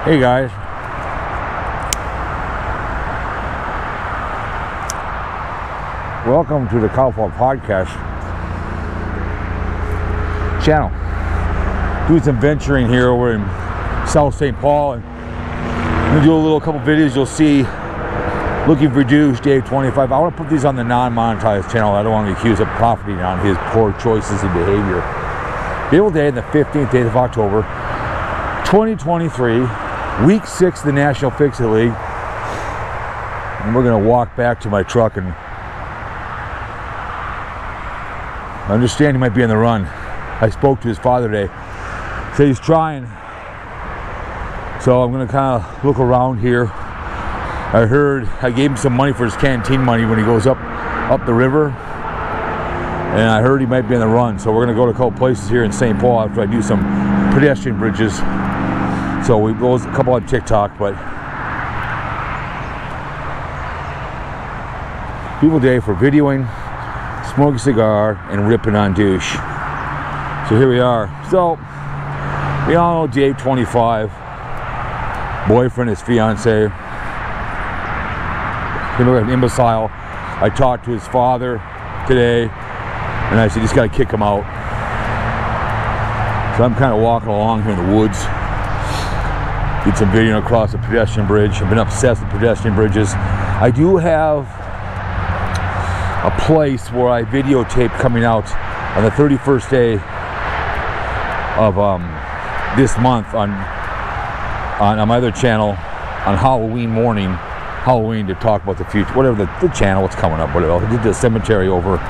Hey guys, welcome to the Cowpote podcast channel. Doing some venturing here over in South St. Paul, and I'm gonna do a couple videos. You'll see looking for douche Dave 25. I want to put these on the non-monetized channel. I don't want to be accused of profiting on his poor choices and behavior. Beautiful day, the 15th day of October, 2023. Week 6 of the National Fix-It League, and we're going to walk back to my truck, and I understand he might be on the run. I spoke to his father today, said he's trying, so I'm going to kind of look around here. I heard I gave him some money for his canteen money when he goes up the river, and I heard he might be on the run, so we're going to go to a couple places here in St. Paul after I do some pedestrian bridges. So we post a couple on TikTok, but beautiful day for videoing, smoking a cigar, and ripping on douche. So here we are. So we all know Dave 25, boyfriend, his fiance. You know, an imbecile. I talked to his father today, and I said, you just got to kick him out. So I'm kind of walking along here in the woods. Did some video across the pedestrian bridge. I've been obsessed with pedestrian bridges. I do have a place where I videotape coming out on the 31st day of this month on my other channel on Halloween morning. Halloween, to talk about the future, whatever the channel, what's coming up, whatever. I did the cemetery over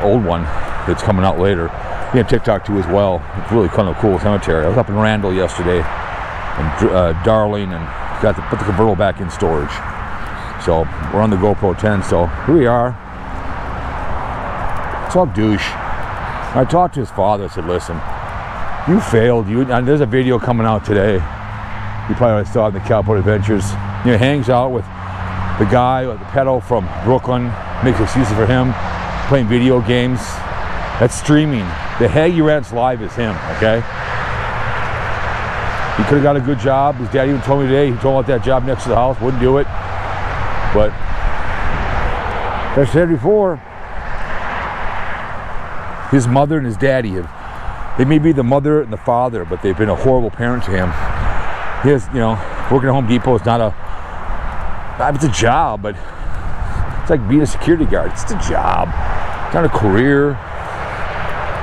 old one that's coming out later. We have TikTok too as well. It's really kind of cool cemetery. I was up in Randall yesterday, and Darling, and got to put the convertible back in storage. So we're on the GoPro 10. So here we are. It's all douche. I talked to his father. I said, "Listen, you failed. And there's a video coming out today. You probably saw it in the Cowpote Adventures. He hangs out with the guy, the pedo from Brooklyn, makes excuses for him, playing video games. That's streaming. The Haggy Rants Live is him, okay? He could have got a good job. His dad even told me today, he told about that job next to the house, wouldn't do it. But, as I said before, his mother and his daddy they may be the mother and the father, but they've been a horrible parent to him. Working at Home Depot is it's a job, but it's like being a security guard. It's a job. It's not a career.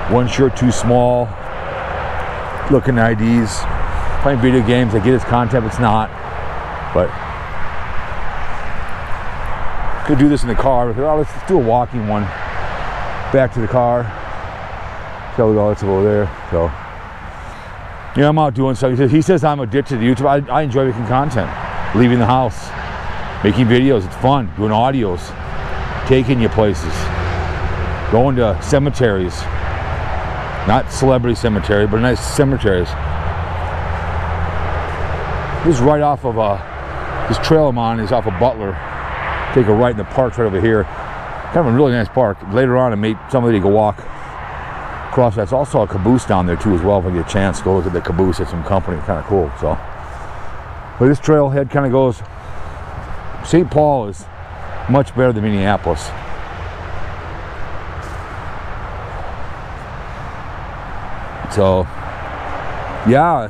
One shirt too small, looking IDs, playing video games. I get his content, it's not. But could do this in the car. Let's do a walking one. Back to the car. So we go, let's go there. So I'm out doing stuff. He says I'm addicted to YouTube. I enjoy making content, leaving the house, making videos. It's fun, doing audios, taking you places, going to cemeteries. Not celebrity cemetery, but nice cemeteries. This is right off of this trail I'm on is off of Butler. Take a right in the park right over here. Kind of a really nice park. Later on, I made somebody go walk across. That's also a caboose down there too as well. If I get a chance, go look at the caboose at some company. Kind of cool. So, but this trailhead kind of goes. St. Paul is much better than Minneapolis. So, yeah,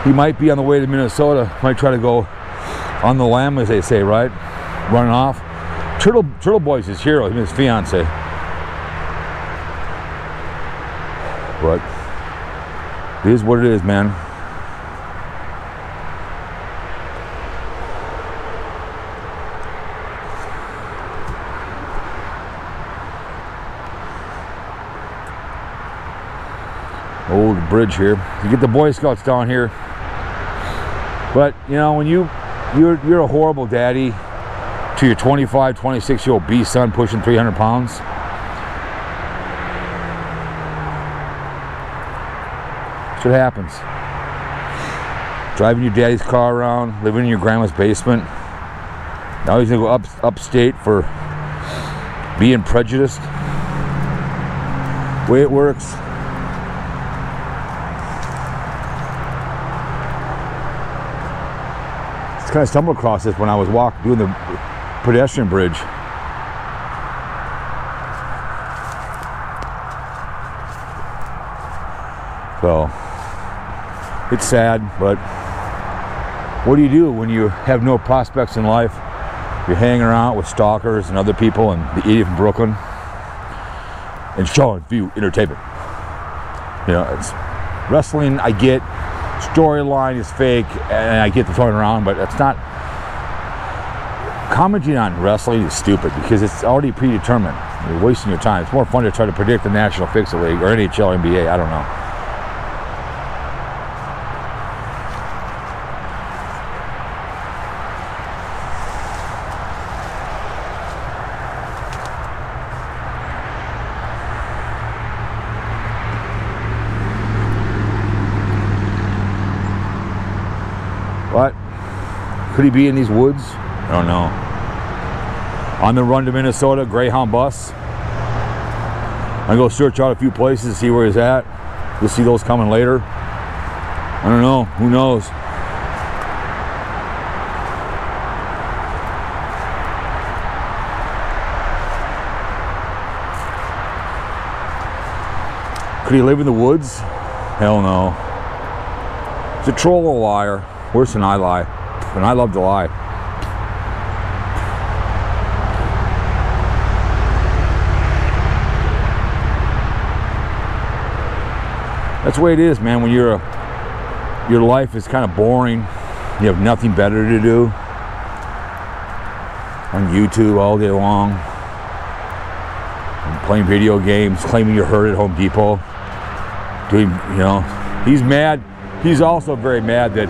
he might be on the way to Minnesota. Might try to go on the lam, as they say, right? Running off. Turtle Boy's his hero, his fiance. But it is what it is, man. Old bridge here. You get the Boy Scouts down here. But when you're a horrible daddy to your 25, 26-year-old B son pushing 300 pounds. That's what happens. Driving your daddy's car around, living in your grandma's basement. Now he's gonna go upstate for being prejudiced. The way it works. kind of stumbled across this when I was doing the pedestrian bridge. So it's sad, but what do you do when you have no prospects in life? You're hanging around with stalkers and other people and the idiot from Brooklyn and showing view entertainment. You know, it's wrestling. I get storyline is fake, and I get the throwing around, but it's not. Commenting on wrestling is stupid because it's already predetermined. You're wasting your time. It's more fun to try to predict the National Fix-It League or NHL, NBA. I don't know. What? Could he be in these woods? I don't know. On the run to Minnesota, Greyhound bus. I'm going to go search out a few places to see where he's at. You'll see those coming later. I don't know. Who knows? Could he live in the woods? Hell no. He's a troll or a liar. Worse than I lie. And I love to lie. That's the way it is, man. When your life is kind of boring, you have nothing better to do on YouTube all day long, and playing video games, claiming you're hurt at Home Depot, doing, you know, he's mad. He's also very mad that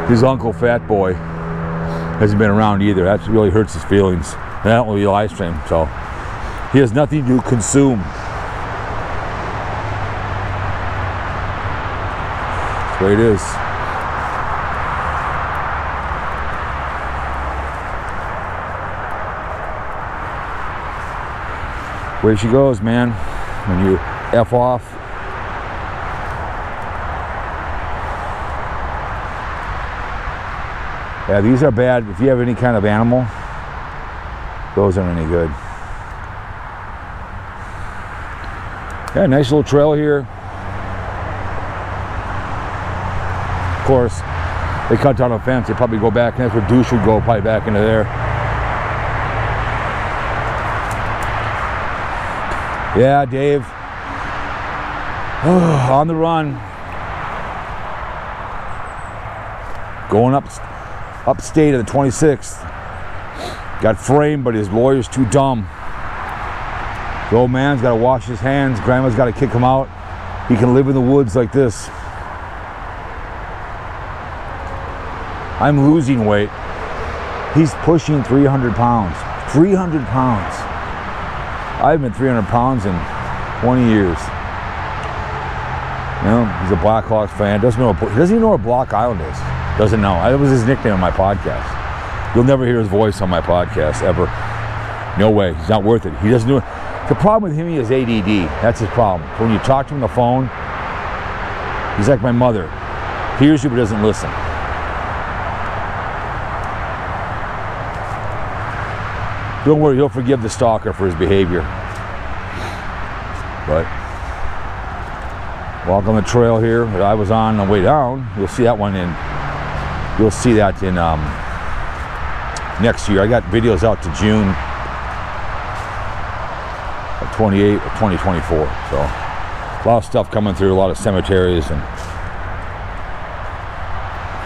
his uncle Fat Boy hasn't been around either. That really hurts his feelings. And that will be live streamed, so he has nothing to consume. That's the way it is. Way she goes, man. When you F off. Yeah, these are bad. If you have any kind of animal, those aren't any good. Yeah, nice little trail here. Of course, they cut down a fence. They probably go back, and that's where douche would go, probably back into there. Yeah, Dave. On the run. Going upstate of the 26th. Got framed, but his lawyer's too dumb. The old man's got to wash his hands. Grandma's got to kick him out. He can live in the woods like this. I'm losing weight. He's pushing 300 pounds. 300 pounds. I've been 300 pounds in 20 years. You know, he's a Blackhawks fan. He doesn't even know what Block Island is. Doesn't know. That was his nickname on my podcast. You'll never hear his voice on my podcast, ever. No way. He's not worth it. He doesn't do it. The problem with him, he has ADD. That's his problem. When you talk to him on the phone, he's like my mother. Hears you but doesn't listen. Don't worry, he'll forgive the stalker for his behavior. But walk on the trail here that I was on the way down. You'll see that one in. You'll see that in next year. I got videos out to June of 2024. So a lot of stuff coming through. A lot of cemeteries and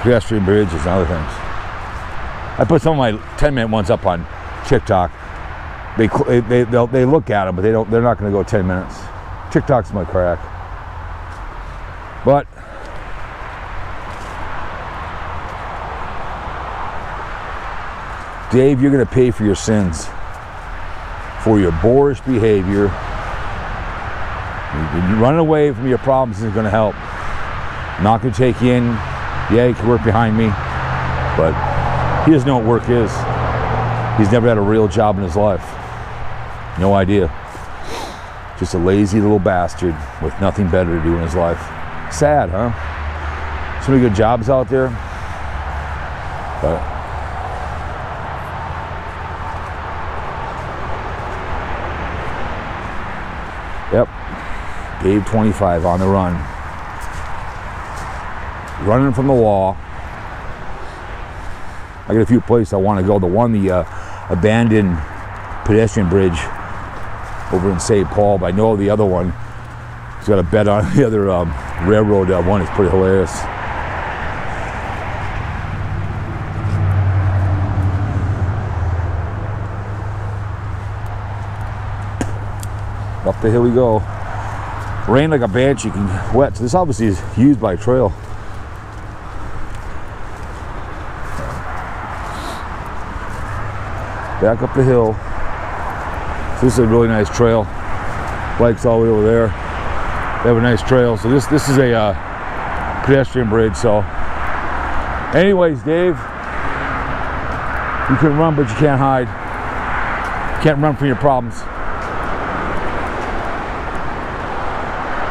pedestrian bridges and other things. I put some of my 10-minute ones up on TikTok. They look at them, but they're not going to go 10 minutes. TikTok's my crack. But Dave, you're going to pay for your sins, for your boorish behavior. Running away from your problems isn't going to help. I'm not going to take you in. Yeah, you can work behind me, but he doesn't know what work is. He's never had a real job in his life. No idea. Just a lazy little bastard with nothing better to do in his life. Sad, huh? So many good jobs out there. But yep, Dave 25 on the run. Running from the wall. I got a few places I want to go. The one, the abandoned pedestrian bridge over in St. Paul, but I know the other one. He's got a bet on the other railroad one. It's pretty hilarious. Up the hill we go. Rain like a banshee, can wet. So this obviously is used by trail. Back up the hill. So this is a really nice trail. Bike's all the way over there. They have a nice trail. So this is a pedestrian bridge. So anyways, Dave, you can run but you can't hide. You can't run from your problems.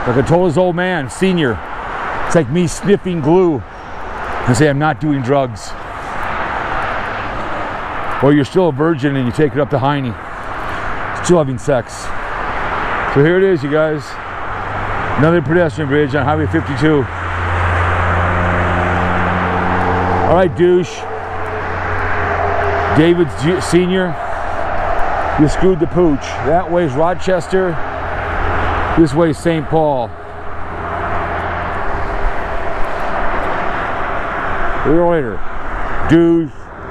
Like I told his old man, senior, it's like me sniffing glue and say I'm not doing drugs. Or you're still a virgin and you take it up to Heine. Still having sex. So here it is, you guys. Another pedestrian bridge on Highway 52. All right, douche. David Senior, you screwed the pooch. That way's Rochester. This way's St. Paul. See you later, douche.